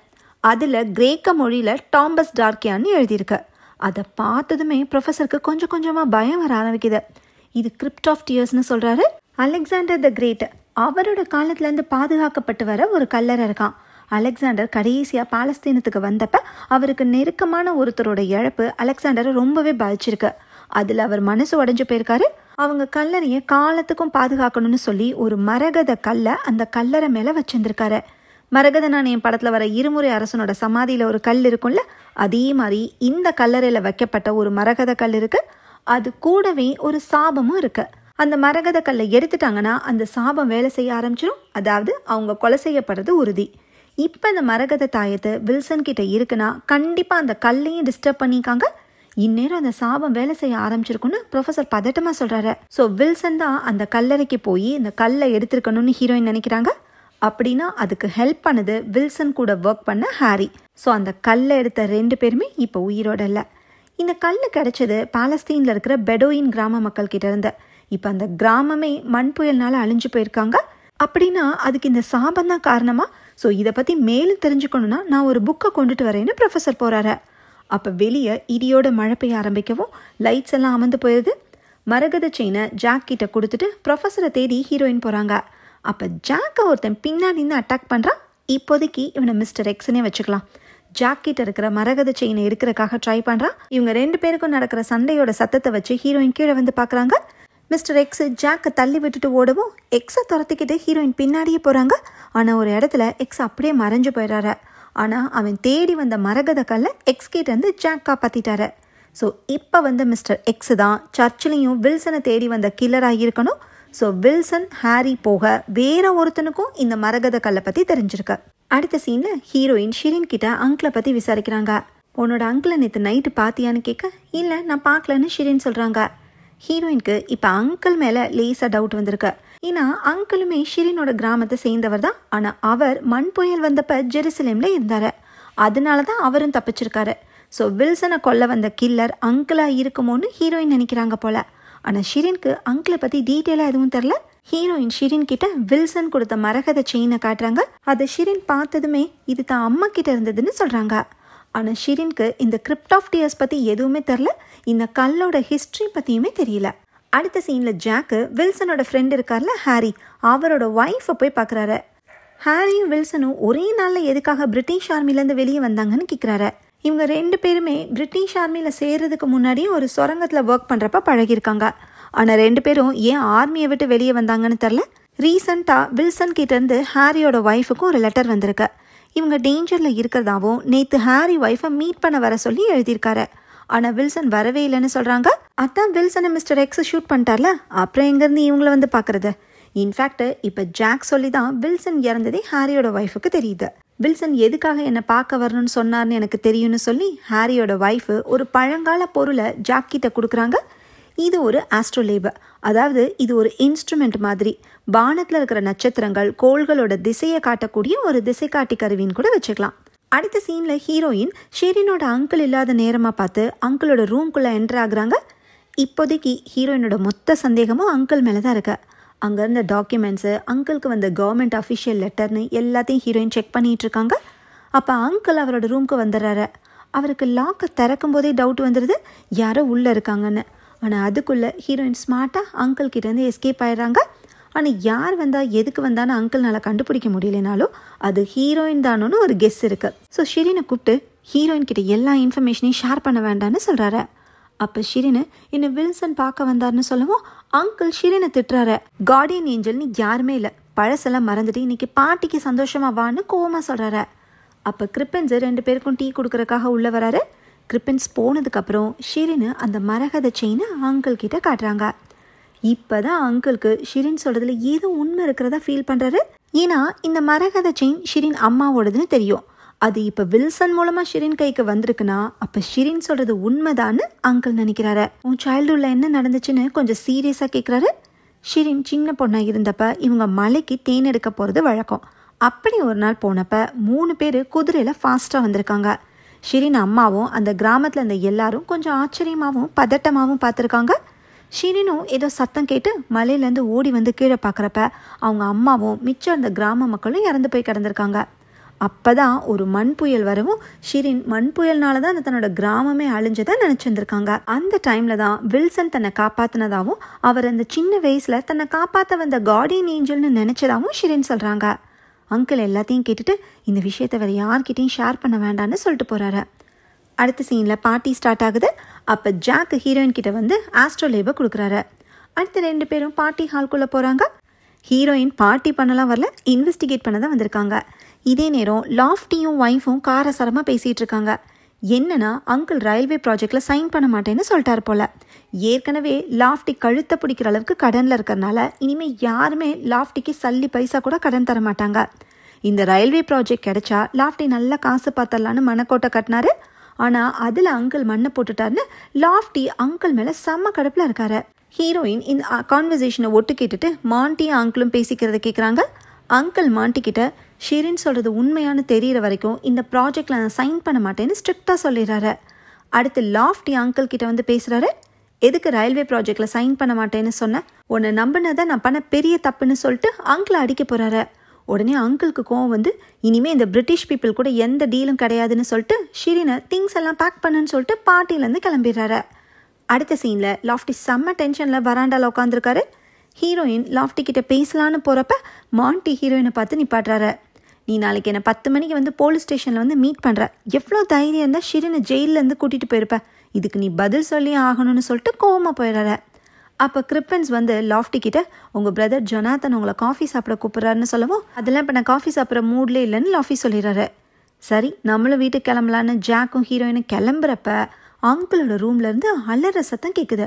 அதில் கிரேக்க மொழியில் டாம்பஸ் டார்கியான்னு எழுதியிருக்கு. அதை பார்த்ததுமே ப்ரொஃபஸருக்கு கொஞ்சம் கொஞ்சமாக பயம் வர ஆரம்பிக்குது. இது கிரிப்ட் ஆஃப் டியர்ஸ்னு சொல்கிறாரு. அலெக்சாண்டர் த கிரேட் அவரோட காலத்துலேருந்து பாதுகாக்கப்பட்டு வர ஒரு கல்லறை இருக்கான். அலெக்சாண்டர் கடைசியாக பாலஸ்தீனத்துக்கு வந்தப்ப அவருக்கு நெருக்கமான ஒருத்தரோட இழப்பு அலெக்சாண்டரை ரொம்பவே பாதிச்சிருக்கு. அதில் அவர் மனசு உடைஞ்சு போயிருக்காரு. அவங்க கல்லறையை காலத்துக்கும் பாதுகாக்கணும்னு சொல்லி ஒரு மரகத கல்லை அந்த கல்லறை மேலே வச்சிருந்திருக்காரு. மரகத நாணயம் படத்தில் வர இருமுறை அரசனோட சமாதியில் ஒரு கல் இருக்கும்ல, அதே மாதிரி இந்த கல்லறையில் வைக்கப்பட்ட ஒரு மரகத கல் இருக்கு. அது கூடவே ஒரு சாபமும் இருக்கு. அந்த மரகத கல்லை எடுத்துட்டாங்கன்னா அந்த சாபம் வேலை செய்ய ஆரம்பிச்சிடும். அதாவது அவங்க கொலை செய்யப்படுறது உறுதி. இப்போ இந்த மரகத தாயத்து வில்சன் கிட்ட இருக்குன்னா கண்டிப்பாக அந்த கல்லையும் டிஸ்டர்ப் பண்ணிக்காங்க. இந்நேரம் அந்த சாபம் வேலை செய்ய ஆரம்பிச்சிருக்குன்னு ப்ரொஃபஸர் பதட்டமாக சொல்கிறாரு. ஸோ வில்சன் தான் அந்த கல்லறைக்கு போய் இந்த கல்லை எடுத்துருக்கணும்னு ஹீரோயின் நினைக்கிறாங்க. அப்படின்னா அதுக்கு ஹெல்ப் பண்ணது வில்சன் கூட ஒர்க் பண்ண ஹாரி. ஸோ அந்த கல்லை எடுத்த 2 பேருமே இப்போ உயிரோட இல்லை. இந்த கல் கிடைச்சது பாலஸ்தீனில் இருக்கிற பெடோயின் கிராம மக்கள் கிட்ட இருந்து. இப்போ அந்த கிராமமே மண் புயல்னால அழிஞ்சு போயிருக்காங்க. அப்படின்னா அதுக்கு இந்த சாபம் தான் காரணமா? ஸோ இதை பற்றி மேலும் தெரிஞ்சுக்கணுன்னா நான் ஒரு புக்கை கொண்டுட்டு வரேன்னு ப்ரொஃபஸர் போகிறாரு. அப்போ வெளியே இடியோட மழை பெய்ய ஆரம்பிக்கவும் லைட்ஸ் எல்லாம் அமர்ந்து போயிடுது. மரகத செயினை ஜாக் கிட்ட கொடுத்துட்டு ப்ரொஃபஸரை தேடி ஹீரோயின் போகிறாங்க. அப்போ ஜாக்கை ஒருத்தன் பின்னாடி இருந்து அட்டாக் பண்ணுறான். இப்போதைக்கு இவனை மிஸ்டர் எக்ஸ்னே வச்சுக்கலாம். ஜாக் கிட்ட இருக்கிற மரகத செயினை எடுக்கிறதுக்காக ட்ரை பண்ணுறான். இவங்க 2 பேருக்கும் நடக்கிற சண்டையோட சத்தத்தை வச்சு ஹீரோயின் கீழே வந்து பார்க்குறாங்க. மிஸ்டர் எக்ஸ் ஜாக்கை தள்ளி விட்டுட்டு ஓடவும் எக்ஸை துரத்திக்கிட்டு ஹீரோயின் பின்னாடியே போகிறாங்க. ஆனால் ஒரு இடத்துல எக்ஸ் அப்படியே மறைஞ்சு போயிடுறாரு. ஆனால் அவன் தேடி வந்த மரகத கல்லை எக்ஸ் கிட்ட இருந்து ஜாக் காப்பாற்றிட்டாரு. ஸோ இப்போ மிஸ்டர் எக்ஸ் தான் சர்ச்சிலையும் வில்சனை தேடி வந்த கில்லராக இருக்கணும். ஸோ வில்சன் ஹாரி போக வேற ஒருத்தனுக்கும் இந்த மரகத கல்லை பற்றி தெரிஞ்சிருக்கு. அடுத்த சீனில் ஹீரோயின் ஷிரின் கிட்ட அங்கிளை பற்றி விசாரிக்கிறாங்க. உன்னோட அங்கிளை நேற்று நைட்டு பார்த்தியான்னு கேட்க, இல்லை நான் பார்க்கலன்னு ஷிரின் சொல்கிறாங்க. ஹீரோயினுக்கு இப்போ அங்கிள் மேலே லேசாக டவுட் வந்திருக்கு. ஏன்னா அங்கிளுமே ஷிரினோட கிராமத்தை சேர்ந்தவர் தான். ஆனால் அவர் மண் புயல் வந்தப்ப ஜெருசலேமில் இருந்தார். அதனால தான் அவரும் தப்பிச்சிருக்காரு. ஸோ வில்சனை கொல்ல வந்த கில்லர் அங்கிளாக இருக்குமோன்னு ஹீரோயின் நினைக்கிறாங்க போல. ஆனால் ஷிரினுக்கு அங்கிளை பற்றி டீட்டெயிலாக எதுவும் தெரில. ஹீரோயின் ஷிரின் கிட்ட வில்சன் கொடுத்த மரகத செயினை காட்டுறாங்க. அதை ஷிரின் பார்த்ததுமே இது தான் அம்மா கிட்ட இருந்ததுன்னு சொல்கிறாங்க. ஆனால் ஷிரினுக்கு இந்த கிரிப்ட் ஆஃப் டியர்ஸ் பற்றி எதுவுமே தெரில. இந்த கல்லோட ஹிஸ்ட்ரி பற்றியுமே தெரியல. அடுத்த சீனில் ஜாக்கு வில்சனோட ஃப்ரெண்ட் இருக்கார்ல ஹாரி, அவரோட ஒய்ஃபை போய் பார்க்குறாரு. ஹாரியும் வில்சனும் ஒரே நாளில் எதுக்காக பிரிட்டிஷ் ஆர்மிலேருந்து வெளியே வந்தாங்கன்னு கேட்குறாரு. இவங்க 2 பேருமே பிரிட்டிஷ் ஆர்மியில் சேர்றதுக்கு முன்னாடியே ஒரு சுரங்கத்தில் ஒர்க் பண்ணுறப்ப பழகிருக்காங்க. ஆனால் 2 பேரும் ஏன் ஆர்மியை விட்டு வெளியே வந்தாங்கன்னு தெரில. ரீசண்டாக வில்சன் கிட்டேருந்து ஹாரியோட ஒய்ஃபுக்கும் ஒரு லெட்டர் வந்திருக்கு. இவங்க டேஞ்சரில் இருக்கிறதாவும் நேற்று ஹாரி ஒய்ஃபை மீட் பண்ண வர சொல்லி எழுதியிருக்காரு. ஆனால் வில்சன் வரவே இல்லைன்னு சொல்கிறாங்க. அதான் வில்சனை மிஸ்டர் எக்ஸை ஷூட் பண்ணிட்டார்ல, அப்புறம் எங்கேருந்து இவங்கள வந்து பார்க்குறது. இன்ஃபேக்ட் இப்போ ஜாக் சொல்லி தான் வில்சன் இறந்ததே ஹாரியோட ஒய்ஃபுக்கு தெரியுது. வில்சன் எதுக்காக என்னை பார்க்க வரணும்னு சொன்னார்னு எனக்கு தெரியும்னு சொல்லி ஹாரியோட ஒய்ஃபு ஒரு பழங்கால பொருளை ஜாக் கிட்ட கொடுக்குறாங்க. இது ஒரு ஆஸ்ட்ரோலேபர், அதாவது இது ஒரு இன்ஸ்ட்ருமெண்ட் மாதிரி. வானத்தில் இருக்கிற நட்சத்திரங்கள் கோள்களோட திசையை காட்டக்கூடிய ஒரு திசை காட்டி கருவின்னு கூட வச்சுக்கலாம். அடுத்த சீனில் ஹீரோயின் ஷிரினோட அங்கிள் இல்லாத நேரமாக பார்த்து அங்கிளோட ரூம்குள்ளே என்ட்ரு ஆகுறாங்க. இப்போதைக்கு ஹீரோயினோட மொத்த சந்தேகமும் அங்கிள் மேலே தான் இருக்கு. அங்கே இருந்த டாக்குமெண்ட்ஸு, அங்கிளுக்கு வந்த கவர்மெண்ட் அஃபிஷியல் லெட்டர்னு எல்லாத்தையும் ஹீரோயின் செக் பண்ணிகிட்டு இருக்காங்க. அப்போ அங்கிள் அவரோட ரூம்க்கு வந்துடுறாரு. அவருக்கு லாக்கை திறக்கும் போதே டவுட் வந்துடுது யாரோ உள்ளே இருக்காங்கன்னு. ஆனால் அதுக்குள்ளே ஹீரோயின் ஸ்மார்ட்டாக அங்கிள் கிட்டேருந்து எஸ்கேப் ஆயிடுறாங்க. ஆனால் யார் வந்தால் எதுக்கு வந்தான்னு அங்கிள்னால கண்டுபிடிக்க முடியலனாலும் அது ஹீரோயின் தானோன்னு ஒரு கெஸ் இருக்குது. ஸோ ஷிரினை கூப்பிட்டு ஹீரோயின் கிட்ட எல்லா இன்ஃபர்மேஷனையும் ஷேர் பண்ண வேண்டான்னு சொல்கிறாரு. அப்போ ஷிரினு என்னை வில்சன் பார்க்க வந்தார்னு சொல்லவும் அங்கிள் ஷிரினை திட்டுறாரு. கார்டியன் ஏஞ்சல்னு யாருமே இல்லை, பழசெல்லாம் மறந்துட்டு இன்னைக்கு பார்ட்டிக்கு சந்தோஷமா வான்னு கோவமாக சொல்கிறாரு. அப்போ கிரிப்பன்ஸ் 2 பேருக்கும் டீ கொடுக்குறக்காக உள்ளே வராரு. கிரிப்பன்ஸ் போனதுக்கப்புறம் ஷிரினு அந்த மரகத செயினை அங்கிள் கிட்ட காட்டுறாங்க. இப்போ தான் அங்கிளுக்கு ஷிரின் சொல்கிறதுல ஏதோ உண்மை இருக்கிறதா ஃபீல் பண்ணுறாரு. ஏன்னா இந்த மரகத செயின் ஷிரின் அம்மாவோடதுன்னு தெரியும். அது இப்போ வில்சன் மூலமாக ஷிரின் கைக்கு வந்திருக்குன்னா அப்போ ஷிரின் சொல்கிறது உண்மைதான்னு அங்கிள் நினைக்கிறாரு. உன் சைல்டுஹுட்டில் என்ன நடந்துச்சுன்னு கொஞ்சம் சீரியஸாக கேட்குறாரு. ஷிரின் சின்ன பொண்ணாக இருந்தப்ப இவங்க மலைக்கு தேன் எடுக்க போகிறது வழக்கம். அப்படி ஒரு நாள் போனப்ப 3 பேர் குதிரையில் ஃபாஸ்ட்டாக வந்திருக்காங்க. ஷிரின் அம்மாவும் அந்த கிராமத்தில் இருந்த எல்லாரும் கொஞ்சம் ஆச்சரியமாகவும் பதட்டமாகவும் பார்த்துருக்காங்க. ஷிரினும் ஏதோ சத்தம் கேட்டு மலையிலேருந்து ஓடி வந்து கீழே பார்க்குறப்ப அவங்க அம்மாவும் மிச்சம் அந்த கிராம மக்களும் இறந்து போய் கிடந்திருக்காங்க. அப்போ தான் ஒரு மண் புயல் வரவும் ஷிரின் மண் புயல்னால தான் தன்னோட கிராமமே அழிஞ்சதாக நினச்சிருந்துருக்காங்க. அந்த டைமில் தான் வில்சன் தன்னை காப்பாற்றினதாகவும் அவர் அந்த சின்ன வயசில் தன்னை காப்பாற்ற வந்த கார்டியன் ஏஞ்சல்னு நினச்சதாகவும் ஷிரின் சொல்கிறாங்க. அங்கிள் எல்லாத்தையும் கேட்டுட்டு இந்த விஷயத்தை வேறு யார்கிட்டையும் ஷேர் பண்ண வேண்டான்னு சொல்லிட்டு போகிறாரு. அடுத்த சீனில் பார்ட்டி ஸ்டார்ட் ஆகுது. அப்போ ஜாக் ஹீரோயின் கிட்ட வந்து ஆஸ்ட்ரோலேபர் கொடுக்குறாரு. அடுத்த 2 பேரும் பார்ட்டி ஹால்குள்ளே போகிறாங்க. ஹீரோயின் பார்ட்டி பண்ணலாம் வரல, இன்வெஸ்டிகேட் பண்ண தான் வந்திருக்காங்க. இதே நேரம் லாஃப்டியும் ஒய்ஃபும் காரசாரமாக பேசிகிட்டு இருக்காங்க. என்னன்னா அங்கிள் ரயில்வே ப்ராஜெக்டில் சைன் பண்ண மாட்டேன்னு சொல்லிட்டார் போல். ஏற்கனவே லாஃப்டி கழுத்தை பிடிக்கிற அளவுக்கு கடனில் இருக்கிறனால இனிமேல் யாருமே லாஃப்டிக்கு சல்லி பைசா கூட கடன் தர மாட்டாங்க. இந்த ரயில்வே ப்ராஜெக்ட் கிடைச்சா லாஃப்டி நல்லா காசு பார்த்தரலான்னு மனக்கோட்டை கட்டினாரு. ஆனால் அதில் அங்கிள் மண்ணை போட்டுட்டாருன்னு லாஃப்டி அங்கிள் மேலே செம்ம கடுப்பில் இருக்காரு. ஹீரோயின் இந்த கான்வர்சேஷனை ஒட்டு கேட்டுட்டு மாண்டியும் அங்கிளும் பேசிக்கிறத கேட்குறாங்க. அங்கிள் மாண்டி கிட்ட ஷிரின் சொல்கிறது உண்மையானு தெரிகிற வரைக்கும் இந்த ப்ராஜெக்டில் நான் சைன் பண்ண மாட்டேன்னு ஸ்ட்ரிக்டாக சொல்லிடுறாரு. அடுத்து லாஃப்டி அங்கிள் கிட்ட வந்து பேசுகிறாரு. எதுக்கு ரயில்வே ப்ராஜெக்டில் சைன் பண்ண மாட்டேன்னு சொன்னேன், உன்னை நம்பினதை நான் பண்ண பெரிய தப்புன்னு சொல்லிட்டு அங்கிளை அடிக்க போகிறாரு. உடனே அங்கிளுக்கு கோவம் வந்து இனிமேல் இந்த பிரிட்டிஷ் பீப்புள் கூட எந்த டீலும் கிடையாதுன்னு சொல்லிட்டு ஷிரினை திங்ஸ் எல்லாம் பேக் பண்ணுன்னு சொல்லிட்டு பார்ட்டிலேருந்து கிளம்பிடுறாரு. அடுத்த சீனில் லாஃப்டி செம்ம டென்ஷனில் வராண்டாவில் உட்காந்துருக்காரு. ஹீரோயின் லாஃப்டி கிட்ட பேசலான்னு போகிறப்ப மாண்டி ஹீரோயினை பார்த்து நிப்பாட்டுறாரு. நீ நாளைக்கு என்னை 10 மணிக்கு வந்து போலீஸ் ஸ்டேஷனில் வந்து மீட் பண்ணுற, எவ்வளோ தைரியம் இருந்தால் ஷிரினை ஜெயிலேருந்து கூட்டிகிட்டு போயிருப்ப, இதுக்கு நீ பதில் சொல்லி ஆகணும்னு சொல்லிட்டு கோவமாக போயிடுறாரு. அப்போ கிரிப்பன்ஸ் வந்து லாஃப்டி கிட்ட உங்கள் பிரதர் ஜொனாத்தன் உங்களை காஃபி சாப்பிட கூப்பிட்றாருன்னு சொல்லவும் அதெல்லாம் இப்போ நான் காஃபி சாப்பிட்ற மூட்லே இல்லைன்னு லாஃபி சொல்லிடுறாரு. சரி நம்மளும் வீட்டுக்கு கிளம்பலான்னு ஜாக்கும் ஹீரோயினும் கிளம்புறப்ப அங்கிளோட ரூம்லேருந்து அலற சத்தம் கேட்குது.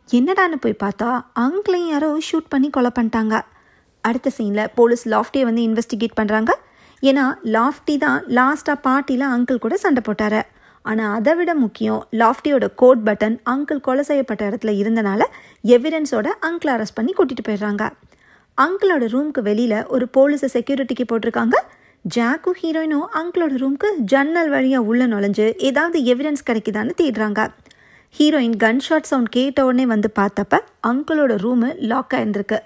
என்னடான்னு போய் பார்த்தா அங்கிளையும் யாரோ ஷூட் பண்ணி கொலை பண்ணிட்டாங்க. அடுத்த சீனில் போலீஸ் லாஃப்டியை வந்து இன்வெஸ்டிகேட் பண்ணுறாங்க. ஏன்னா லாஃப்டி தான் லாஸ்ட்டாக பார்ட்டியில் அங்கிள் கூட சண்டை போட்டார். ஆனால் அதை விட முக்கியம் லாஃப்டியோட கோட் பட்டன் அங்கிள் கொலை செய்யப்பட்ட இடத்துல இருந்தனால எவிடன்ஸோட அங்கிள் அரெஸ்ட் பண்ணி கூட்டிகிட்டு போயிடுறாங்க. அங்கிளோட ரூமுக்கு வெளியில் ஒரு போலீஸை செக்யூரிட்டிக்கு போட்டிருக்காங்க. ஜாக்கும் ஹீரோயினும் அங்கிளோட ரூமுக்கு ஜன்னல் வழியாக உள்ள நுழைஞ்சு ஏதாவது எவிடன்ஸ் கிடைக்குதான்னு தேடுறாங்க. ஹீரோயின் கன் ஷாட் சவுண்ட் கேட்ட உடனே வந்து பார்த்தப்ப அங்கிளோட ரூமு லாக் ஆயிருந்திருக்கு.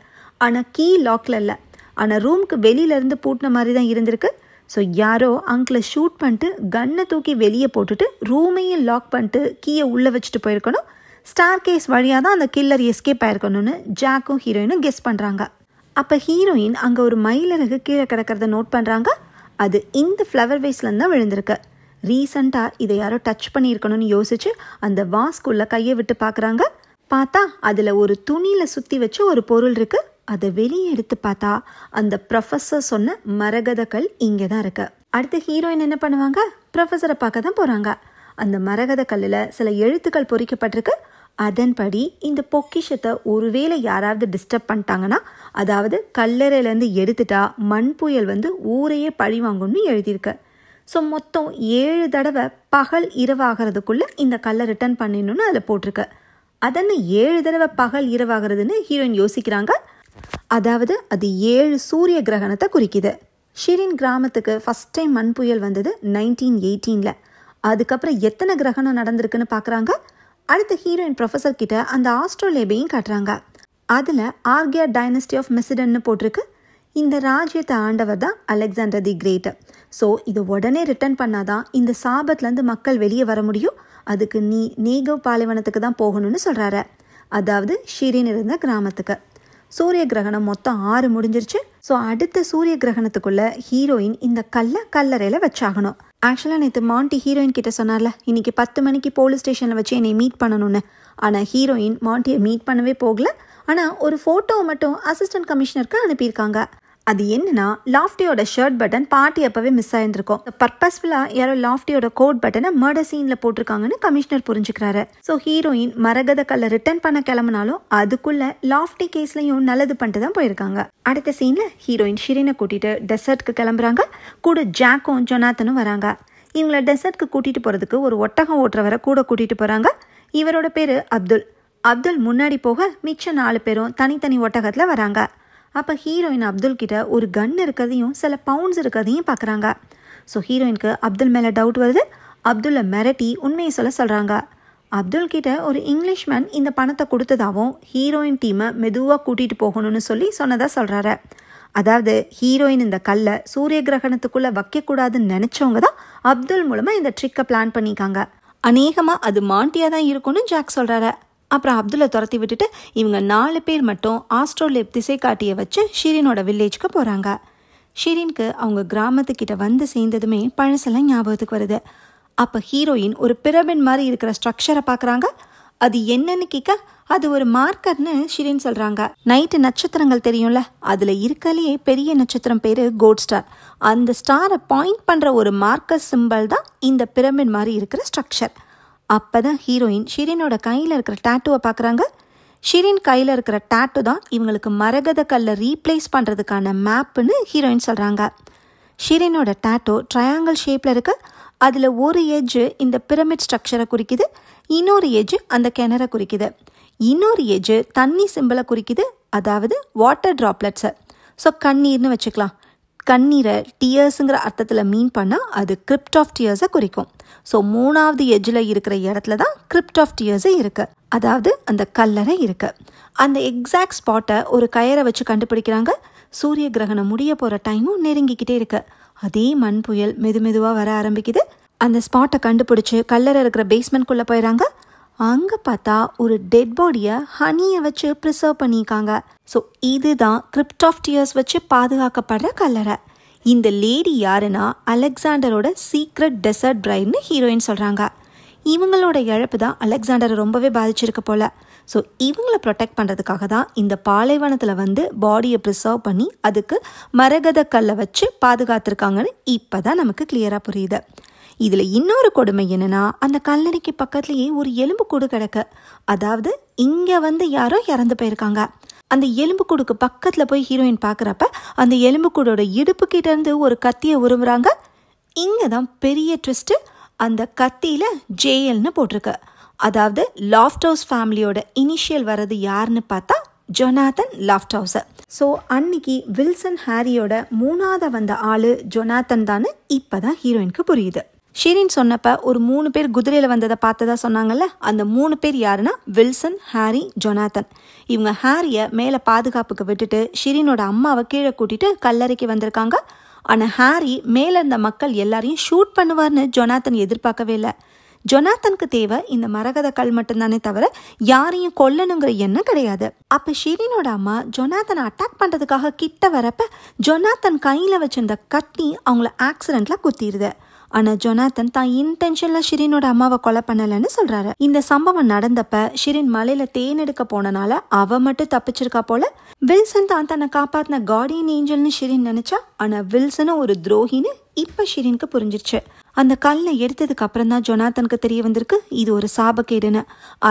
ஆனால் கீ லாக்ல இல்லை, ஆனால் ரூமுக்கு வெளியிலேருந்து பூட்டின மாதிரி தான் இருந்திருக்கு. ஸோ யாரோ அங்கிளை ஷூட் பண்ணிட்டு கன்னை தூக்கி வெளியே போட்டுட்டு ரூமையும் லாக் பண்ணிட்டு கீயை உள்ளே வச்சுட்டு போயிருக்கணும். ஸ்டார் கேஸ் வழியாக தான் அந்த கில்லர் எஸ்கேப் ஆயிருக்கணும்னு ஜாக்கும் ஹீரோயினும் கெஸ் பண்ணுறாங்க. அப்போ ஹீரோயின் அங்கே ஒரு மயிலிறகு கீழே கிடக்கிறத நோட் பண்ணுறாங்க. அது இந்த ஃப்ளவர் வேஸ்லேருந்து தான் விழுந்திருக்கு. ரீசண்டாக இதை யாரோ டச் பண்ணியிருக்கணும்னு யோசிச்சு அந்த வாஸ்குள்ளே கையை விட்டு பார்க்குறாங்க. பார்த்தா அதில் ஒரு துணியில் சுற்றி வச்சு ஒரு பொருள் இருக்குது. அதை வெளியே எடுத்து பார்த்தா அந்த ப்ரொஃபஸர் சொன்ன மரகத கல் இங்கே தான் இருக்கு. அடுத்து ஹீரோயின் என்ன பண்ணுவாங்க, ப்ரொஃபஸரை பார்க்க தான் போகிறாங்க. அந்த மரகத கல்லில் சில எழுத்துக்கள் பொறிக்கப்பட்டிருக்கு. அதன்படி இந்த பொக்கிஷத்தை ஒருவேளை யாராவது டிஸ்டர்ப் பண்ணிட்டாங்கன்னா, அதாவது கல்லறையிலேருந்து எடுத்துட்டா மண் புயல் வந்து ஊரையே பழி வாங்கும்னு எழுதியிருக்கு. ஸோ மொத்தம் 7 தடவை பகல் இரவாகிறதுக்குள்ளே இந்த கல்லை ரிட்டர்ன் பண்ணிடணும்னு அதில் போட்டிருக்கு. அதன்னு 7 தடவை பகல் இரவாகிறதுன்னு ஹீரோயின் யோசிக்கிறாங்க. அதாவது அது 7 சூரிய கிரகணத்தை குறிக்குது. ஷிரின் கிராமத்துக்கு ஃபஸ்ட் டைம் மண் புயல் வந்தது 1918. அதுக்கப்புறம் எத்தனை கிரகணம் நடந்திருக்குன்னு பார்க்குறாங்க. அடுத்த ஹீரோயின் ப்ரொஃபஸர் கிட்ட அந்த ஆஸ்ட்ரோலேபையும் காட்டுறாங்க. அதில் ஆர்கியா டைனஸ்டி ஆஃப் மெசிடன்னு போட்டிருக்கு. இந்த ராஜ்யத்தை ஆண்டவர் தான் அலெக்சாண்டர் தி கிரேட். ஸோ இதை உடனே ரிட்டர்ன் பண்ணாதான் இந்த சாபத்துலேருந்து மக்கள் வெளியே வர முடியும். அதுக்கு நீ நேகவ் பாலைவனத்துக்கு தான் போகணும்னு சொல்கிறாரு. அதாவது ஷிரின் இருந்த கிராமத்துக்கு. சூரிய கிரகணம் மொத்தம் 6 முடிஞ்சிருச்சு. ஸோ அடுத்த சூரிய கிரகணத்துக்குள்ளே ஹீரோயின் இந்த கல்லறையில் வச்சாகணும். ஆக்சுவலாக நேற்று மாண்டி ஹீரோயின் கிட்ட சொன்னார்ல, இன்னைக்கு 10 மணிக்கு போலீஸ் ஸ்டேஷனில் வச்சு என்னை மீட் பண்ணணும்னு. ஆனால் ஹீரோயின் மாண்டியை மீட் பண்ணவே போகல. ஆனால் ஒரு ஃபோட்டோவை மட்டும் அசிஸ்டன்ட் கமிஷனருக்கு அனுப்பியிருக்காங்க. அது என்னன்னா, லாஃப்டியோட ஷர்ட் பட்டன் பாட்டி அப்பவே மிஸ் ஆயிருந்திருக்கும். பர்பஸ்ஃபுல்லாக யாரோ லாஃப்டியோட கோட் பட்டனை மர்டர் சீனில் போட்டிருக்காங்கன்னு கமிஷனர் புரிஞ்சுக்கிறாரு. ஸோ ஹீரோயின் மரகத கல்லை ரிட்டர்ன் பண்ண கிளம்பினாலும் அதுக்குள்ள லாஃப்டி கேஸ்லையும் நல்லது பண்ணிட்டு தான் போயிருக்காங்க. அடுத்த சீனில் ஹீரோயின் ஷிரினை கூட்டிட்டு டெசர்ட்க்கு கிளம்புறாங்க. கூட ஜாக்கும் ஜொனாத்தனும் வராங்க. இவங்கள டெசர்ட்க்கு கூட்டிட்டு போகிறதுக்கு ஒரு ஒட்டகம் ஓட்டுறவரை கூட கூட்டிட்டு போகிறாங்க. இவரோட பேர் அப்துல். அப்துல் முன்னாடி போக மிச்ச 4 பேரும் தனித்தனி ஒட்டகத்தில் வராங்க. அப்போ ஹீரோயின் அப்துல் கிட்ட ஒரு கன் இருக்கிறதையும் சில பவுண்ட்ஸ் இருக்கிறதையும் பார்க்குறாங்க. ஸோ ஹீரோயினுக்கு அப்துல் மேலே டவுட் வருது. அப்துல்லை மிரட்டி உண்மையை சொல்கிறாங்க. அப்துல் கிட்ட ஒரு இங்கிலீஷ்மேன் இந்த பணத்தை கொடுத்ததாகவும் ஹீரோயின் டீமை மெதுவாக கூட்டிகிட்டு போகணும்னு சொன்னதாக சொல்கிறாரு. அதாவது ஹீரோயின் இந்த கல்லை சூரிய கிரகணத்துக்குள்ளே வைக்கக்கூடாதுன்னு நினச்சவங்க தான் அப்துல் மூலமாக இந்த ட்ரிக்கை பிளான் பண்ணிக்காங்க. அநேகமாக அது மாண்டியாக தான் இருக்கும்னு ஜாக் சொல்கிறாரு. அப்புறம் அப்துல்லை துரத்தி விட்டுட்டு இவங்க 4 பேர் மட்டும் ஆஸ்ட்ரோலேப் திசை காட்டியை வச்சு ஷிரினோட வில்லேஜுக்கு போகிறாங்க. ஷிரினுக்கு அவங்க கிராமத்துக்கிட்ட வந்து சேர்ந்ததுமே பழசெல்லாம் ஞாபகத்துக்கு வருது. அப்போ ஹீரோயின் ஒரு பிரமிட் மாதிரி இருக்கிற ஸ்ட்ரக்சரை பார்க்குறாங்க. அது என்னன்னு கேட்க அது ஒரு மார்க்கர்னு ஷிரின் சொல்கிறாங்க. நைட்டு நட்சத்திரங்கள் தெரியும்ல, அதில் இருக்கலையே பெரிய நட்சத்திரம் பேர் கோட் ஸ்டார். அந்த ஸ்டாரை பாயிண்ட் பண்ணுற ஒரு மார்க்கர் சிம்பிள் தான் இந்த பிரமிட் மாதிரி இருக்கிற ஸ்ட்ரக்சர். அப்போ தான் ஹீரோயின் ஷிரினோட கையில் இருக்கிற டேட்டுவை பார்க்குறாங்க. ஷிரின் கையில் இருக்கிற டேட்டு தான் இவங்களுக்கு மரகத கல்லை ரீப்ளேஸ் பண்ணுறதுக்கான மேப்புன்னு ஹீரோயின் சொல்கிறாங்க. ஷிரினோட டேட்டோ ட்ரையாங்கிள் ஷேப்பில் இருக்கு. அதில் ஒரு எட்ஜு இந்த பிரமிட் ஸ்ட்ரக்சரை குறிக்குது, இன்னொரு எட்ஜு அந்த கிணறை குறிக்குது, இன்னொரு எட்ஜு தண்ணி சிம்பிளை குறிக்குது, அதாவது வாட்டர் ட்ராப்லெட்ஸை. ஸோ கண்ணீர்னு வச்சுக்கலாம். கண்ணீரை டியர்ஸுங்கிற அர்த்தத்தில் மீன் பண்ணால் அது கிரிப்ட் ஆஃப் டியர்ஸை குறிக்கும். ஸோ 3வது எட்ஜில் இருக்கிற இடத்துல தான் கிரிப்ட் ஆஃப் டியர்ஸே இருக்குது, அதாவது அந்த கல்லறை இருக்குது. அந்த எக்ஸாக்ட் ஸ்பாட்டை ஒரு கயரை வச்சு கண்டுபிடிக்கிறாங்க. சூரிய கிரகணம் முடிய போகிற டைமும் நெருங்கிக்கிட்டே இருக்கு. அதே மண் புயல் மெதுவாக வர ஆரம்பிக்குது. அந்த ஸ்பாட்டை கண்டுபிடிச்சி கல்லறை இருக்கிற பேஸ்மெண்ட்குள்ளே போயிடறாங்க. அங்கே பார்த்தா ஒரு டெட் பாடியை ஹனியை வச்சு ப்ரிசர்வ் பண்ணியிருக்காங்க. ஸோ இதுதான் கிரிப்ட் ஆஃப் டியர்ஸ் வச்சு பாதுகாக்கப்படுற கல்லறை. இந்த லேடி யாருன்னா அலெக்சாண்டரோட சீக்ரெட் டெசர்ட் பிரைட்னு ஹீரோயின் சொல்கிறாங்க. இவங்களோட இழப்பு தான் அலெக்சாண்டரை ரொம்பவே பாதிச்சிருக்கு போல். ஸோ இவங்களை ப்ரொடெக்ட் பண்ணுறதுக்காக தான் இந்த பாலைவனத்தில் வந்து பாடியை ப்ரிசர்வ் பண்ணி அதுக்கு மரகத கல்லை வச்சு பாதுகாத்துருக்காங்கன்னு இப்போ தான் நமக்கு கிளியராக புரியுது. இதில் இன்னொரு கொடுமை என்னென்னா, அந்த கல்லறைக்கு பக்கத்துலேயே ஒரு எலும்புக்கூடு கிடக்கு. அதாவது இங்கே வந்து யாரோ இறந்து போயிருக்காங்க. அந்த எலும்புக்கூடுக்கு பக்கத்தில் போய் ஹீரோயின் பார்க்குறப்ப அந்த எலும்புக்கூடோட இடுப்பு கிட்டேருந்து ஒரு கத்தியை உருவுறாங்க. இங்கே தான் பெரிய ட்விஸ்ட்டு. அந்த கத்தியில் ஜேஎல்னு போட்டிருக்கு. அதாவது லாஃப்டோஸ் ஃபேமிலியோட இனிஷியல் வர்றது யாருன்னு பார்த்தா ஜொனாத்தன் லாஃப்ட்ஹவுஸர். ஸோ அன்னைக்கு வில்சன் ஹாரியோட மூணாவது வந்த ஆளு ஜொனாத்தன் தான் இப்போதான் ஹீரோயினுக்கு புரியுது. ஷிரின் சொன்னப்ப ஒரு 3 பேர் குதிரையில் வந்ததை பார்த்ததா சொன்னாங்கல்ல, அந்த 3 பேர் யாருன்னா வில்சன், ஹாரி, ஜொனாத்தன். இவங்க ஹாரியை மேலே பாதுகாப்புக்கு விட்டுட்டு ஷிரினோட அம்மாவை கீழே கூட்டிட்டு கல்லறைக்கு வந்திருக்காங்க. ஆனால் ஹாரி மேலே இருந்த மக்கள் எல்லாரையும் ஷூட் பண்ணுவார்னு ஜொனாத்தன் எதிர்பார்க்கவே இல்லை. ஜொனாத்தனுக்கு தேவை இந்த மரகத கல் மட்டும்தானே தவிர யாரையும் கொல்லணுங்கிற எண்ணம் கிடையாது. அப்போ ஷிரினோட அம்மா ஜொனாத்தனை அட்டாக் பண்ணுறதுக்காக கிட்ட வரப்ப ஜொனாத்தன் கையில் வச்சிருந்த கட்டி அவங்கள ஆக்சிடென்ட்ல குத்திடுது. ஆனால் ஜொனாத்தன் தான் இன்டென்ஷனில் ஷிரினோட அம்மாவை கொலை பண்ணலைன்னு சொல்கிறாரு. இந்த சம்பவம் நடந்தப்ப ஷிரின் மலையில் தேனெடுக்க போனனால அவ மட்டும் தப்பிச்சிருக்கா போல. வில்சன் தான் தன்னை காப்பாத்தின கார்டியன் ஏஞ்சல்னு ஷிரின் நினைச்சா, ஆனால் வில்சனும் ஒரு துரோகின்னு இப்போ ஷிரினுக்கு புரிஞ்சிருச்சு. அந்த கல்லை எடுத்ததுக்கு அப்புறம் தான் ஜொனாத்தனுக்கு தெரிய வந்திருக்கு இது ஒரு சாபக்கேடுன்னு.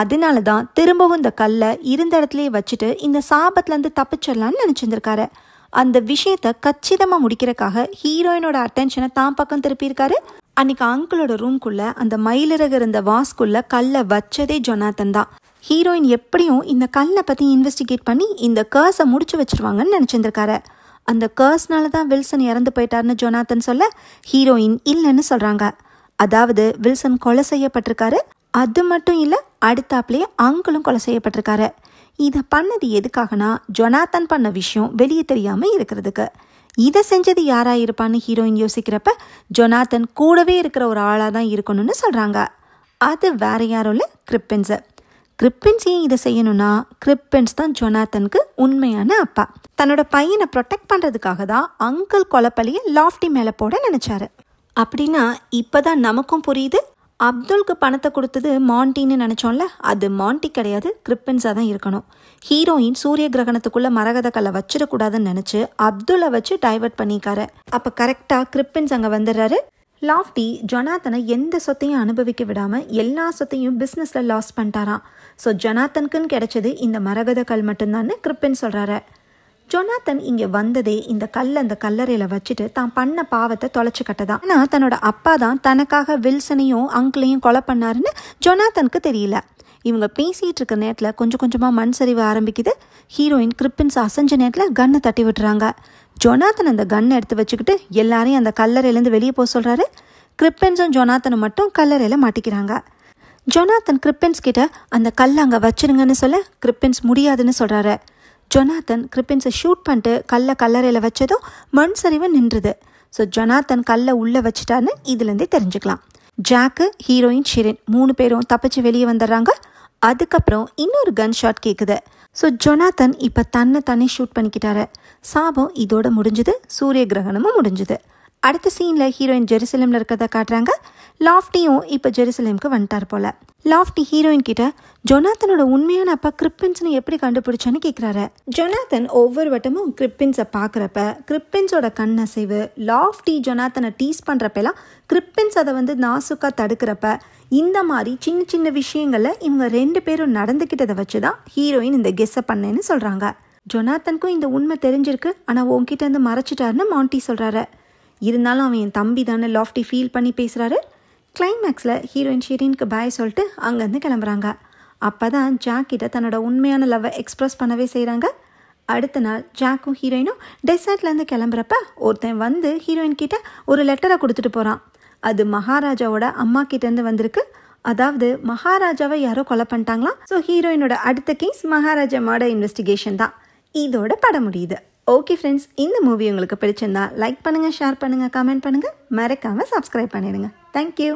அதனால தான் திரும்பவும் இந்த கல்லை இருந்த இடத்துலயே வச்சுட்டு இந்த சாபத்துலேருந்து தப்பிச்சிடலான்னு நினச்சிருந்திருக்காரு. அந்த விஷயத்த கச்சிதமாக முடிக்கிறக்காக ஹீரோயினோட அட்டென்ஷனை தான் பக்கம் திருப்பியிருக்காரு. அன்னைக்கு அங்கிளோட ரூம்குள்ள அந்த மயிலிறகு இருந்த வாஸ்குள்ள கல்லை வச்சதே ஜொனாத்தன் தான். ஹீரோயின் எப்படியும் இந்த கல்லை பற்றி இன்வெஸ்டிகேட் பண்ணி இந்த கர்ஸை முடிச்சு வச்சிருவாங்கன்னு நினச்சிருந்திருக்காரு. அந்த கர்ஸ்னால தான் வில்சன் இறந்து போயிட்டாருன்னு ஜொனாத்தன் சொல்ல ஹீரோயின் இல்லைன்னு சொல்கிறாங்க. அதாவது வில்சன் கொலை செய்யப்பட்டிருக்காரு. அது மட்டும் இல்லை, அடுத்தாப்புலேயே அங்கிளும் கொலை செய்யப்பட்டிருக்காரு. இதை பண்ணது எதுக்காகனா ஜொனாத்தன் பண்ண விஷயம் வெளியே தெரியாமல் இருக்கிறதுக்கு. இதை செஞ்சது யாராக இருப்பான்னு ஹீரோயின் யோசிக்கிறப்ப ஜொனாத்தன் கூடவே இருக்கிற ஒரு ஆளாக தான் இருக்கணும்னு சொல்கிறாங்க. அது வேற யாரும் இல்லை, கிரிப்பென்ஸு. கிரிப்பென்ஸ் ஏன் இதை செய்யணும்னா கிரிப்பென்ஸ் தான் ஜொனாத்தனுக்கு உண்மையான அப்பா. தன்னோட பையனை ப்ரொடெக்ட் பண்ணுறதுக்காக தான் அங்கிள் கொலைப்பள்ளியை லாஃப்டி மேலே போட நினச்சாரு. அப்படின்னா இப்போ தான் நமக்கும் புரியுது, அப்துல்க்கு பணத்தை கொடுத்தது மாண்டின்னு நினச்சோம்ல, அது மாண்டி கிடையாது, கிரிப்பென்ஸாக தான் இருக்கணும். ஹீரோயின் சூரிய கிரகணத்துக்குள்ளே மரகத கல்லை வச்சிடக்கூடாதுன்னு நினச்சி அப்துல்லை வச்சு டைவர்ட் பண்ணிக்காரு. அப்போ கரெக்டாக கிரிப்பென்ஸ் அங்கே வந்துடுறாரு. லாஃப்டி ஜொனாத்தனை எந்த சொத்தையும் அனுபவிக்க விடாமல் எல்லா சொத்தையும் பிஸ்னஸில் லாஸ் பண்ணிட்டாராம். ஸோ ஜொனாத்தனுக்குன்னு கிடைச்சது இந்த மரகத கல் மட்டும்தான்னு கிரிப்பென்ஸ் சொல்கிறாரு. ஜொனாத்தன் இங்கே வந்ததே இந்த கல்லை அந்த கல்லறையில் வச்சுட்டு தான் பண்ண பாவத்தை தொலைச்சு கட்டதான். ஆனால் தன்னோட அப்பா தான் தனக்காக வில்சனையும் அங்கிளையும் கொலை பண்ணாருன்னு ஜொனாத்தனுக்கு தெரியல. இவங்க பேசிகிட்டு இருக்க நேரத்தில் கொஞ்சம் கொஞ்சமாக மண் சரிவு ஆரம்பிக்குது. ஹீரோயின் கிரிப்பென்ஸ் அசைஞ்ச நேரத்தில் கன்னை தட்டி விட்டுறாங்க. ஜொனாத்தன் அந்த கன்னை எடுத்து வச்சுக்கிட்டு எல்லாரையும் அந்த கல்லறையிலேருந்து வெளியே போக சொல்கிறாரு. கிரிப்பென்ஸும் ஜொனாத்தனும் மட்டும் கல்லறையில் மாட்டிக்கிறாங்க. ஜொனாத்தன் கிரிப்பென்ஸ் கிட்ட அந்த கல்லை அங்கே வச்சிருங்கன்னு சொல்ல கிரிப்பென்ஸ் முடியாதுன்னு சொல்கிறாரு. ஜொனாத்தன் கிரிப்பென்ஸை ஷூட் பண்ணிட்டு கல்லறையில் வச்சதும் மண் சரிவை நின்றுது. ஸோ ஜொனாத்தன் கல்லை உள்ளே வச்சுட்டான்னு இதுலேருந்தே தெரிஞ்சுக்கலாம். ஜாக்கு, ஹீரோயின், ஷிரின் 3 பேரும் தப்பிச்சு வெளியே வந்துடுறாங்க. அதுக்கப்புறம் இன்னொரு கன் ஷாட் கேட்குது. ஸோ ஜொனாத்தன் இப்போ தன்னை ஷூட் பண்ணிக்கிட்டாரு. சாபம் இதோட முடிஞ்சுது, சூரிய கிரகணமும் முடிஞ்சுது. அடுத்த சீனில் ஹீரோயின் ஜெருசலேமில் இருக்கிறத காட்டுறாங்க. லாஃப்டியும் இப்போ ஜெருசலேமுக்கு வந்துட்டார் போல. லாஃப்டி ஹீரோயின் கிட்ட ஜொனாத்தனோட உண்மையான அப்பா கிரிப்பென்ஸ்னு எப்படி கண்டுபிடிச்சான்னு கேட்குறாரு. ஜொனாத்தன் ஒவ்வொரு வட்டமும் கிரிப்பென்ஸை பார்க்குறப்ப கிரிப்பென்ஸோட கண் அசைவு, லாஃப்டி ஜொனாத்தனை டீஸ் பண்ணுறப்பெல்லாம் கிரிப்பென்ஸ் அதை நாசுக்காக தடுக்கிறப்ப இந்த மாதிரி சின்ன சின்ன விஷயங்களில் இவங்க 2 பேரும் நடந்துக்கிட்டதை வச்சு தான் ஹீரோயின் இந்த கெஸ்ஸை பண்ணேன்னு சொல்கிறாங்க. ஜொனாத்தனுக்கும் இந்த உண்மை தெரிஞ்சிருக்கு, ஆனால் உன்கிட்ட இருந்து மறைச்சிட்டாருன்னு மாண்டி சொல்கிறாரு. இருந்தாலும் அவன் என் தம்பி தானே லாஃப்டி ஃபீல் பண்ணி பேசுகிறாரு. கிளைமேக்ஸில் ஹீரோயின் ஷிரினுக்கு பாய் சொல்லிட்டு அங்கேருந்து கிளம்புறாங்க. அப்போ தான் ஜாக் கிட்ட தன்னோட உண்மையான லவ்வை எக்ஸ்ப்ரெஸ் பண்ணவே செய்கிறாங்க. அடுத்த நாள் ஜாக்கும் ஹீரோயினும் டெசர்ட்லேருந்து கிளம்புறப்ப ஒருத்தன் வந்து ஹீரோயின் கிட்ட ஒரு லெட்டரை கொடுத்துட்டு போகிறான். அது மகாராஜாவோட அம்மா கிட்டேருந்து வந்திருக்கு. அதாவது மகாராஜாவை யாரோ கொலை பண்ணிட்டாங்களாம். ஸோ ஹீரோயினோட அடுத்த கேஸ் மகாராஜா மர்டர் இன்வெஸ்டிகேஷன் தான். இதோட படம் முடியுது. ஓகே ஃப்ரெண்ட்ஸ், இந்த மூவி உங்களுக்கு பிடிச்சிருந்தா லைக் பண்ணுங்கள், ஷேர் பண்ணுங்கள், கமெண்ட் பண்ணுங்கள், மறக்காமல் சப்ஸ்கிரைப் பண்ணிடுங்க. தேங்க்யூ.